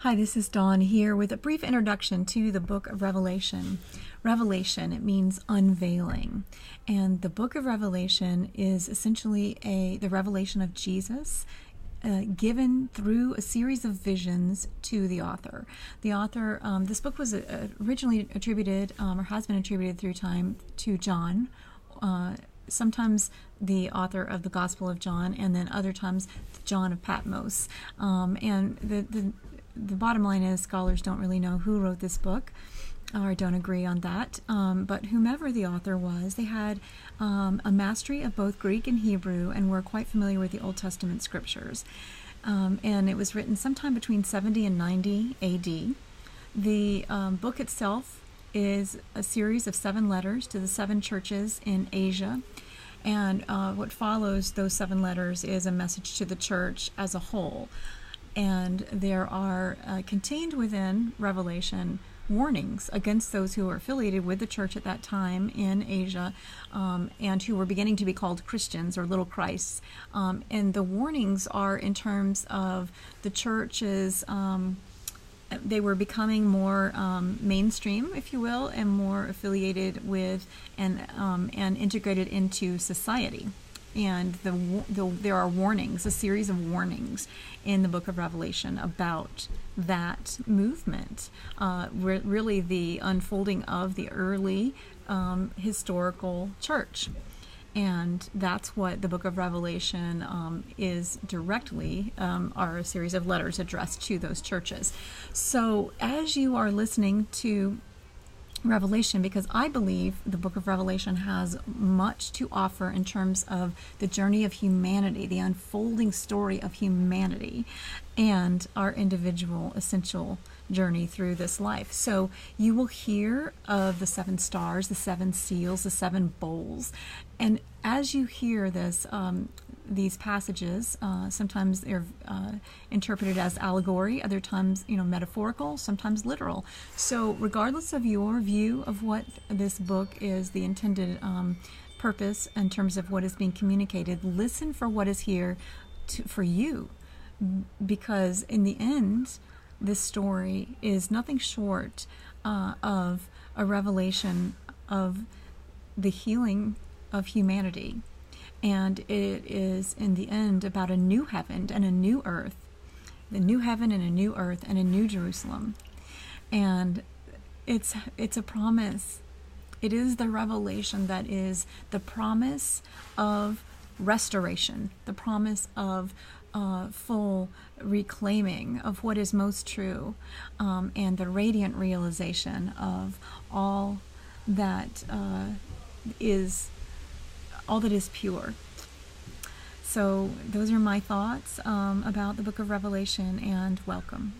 Hi, this is Dawn here with a brief introduction to the book of Revelation. Revelation, it means unveiling. And the book of Revelation is essentially the revelation of Jesus given through a series of visions to the author. The author, this book was originally attributed, or has been attributed through time, to John. Sometimes the author of the Gospel of John, and then other times John of Patmos. And the bottom line is scholars don't really know who wrote this book, or don't agree on that. But whomever the author was, they had a mastery of both Greek and Hebrew and were quite familiar with the Old Testament scriptures. And it was written sometime between 70 and 90 AD. The book itself is a series of 7 letters to the 7 churches in Asia. And what follows those 7 letters is a message to the church as a whole. And there are contained within Revelation warnings against those who were affiliated with the church at that time in Asia, and who were beginning to be called Christians or little Christs. And the warnings are in terms of the churches. They were becoming more mainstream, if you will, and more affiliated with and integrated into society. And there are warnings, a series of warnings in the book of Revelation about that movement, really the unfolding of the early historical church. And that's what the book of Revelation is directly, are a series of letters addressed to those churches. So as you are listening to Revelation, because I believe the book of Revelation has much to offer in terms of the journey of humanity, the unfolding story of humanity, and our individual essential journey through this life. So you will hear of the 7 stars, the 7 seals, the 7 bowls. And as you hear this, these passages, sometimes they're interpreted as allegory, other times, metaphorical, sometimes literal. So regardless of your view of what this book is, the intended purpose in terms of what is being communicated, listen for what is here for you. Because in the end, this story is nothing short of a revelation of the healing of humanity. And it is, in the end, about a new heaven and a new earth, the new heaven and a new earth and a new Jerusalem. And it's a promise. It is the revelation that is the promise of restoration, the promise of full reclaiming of what is most true, and the radiant realization of all that is pure. So those are my thoughts about the book of Revelation, and welcome.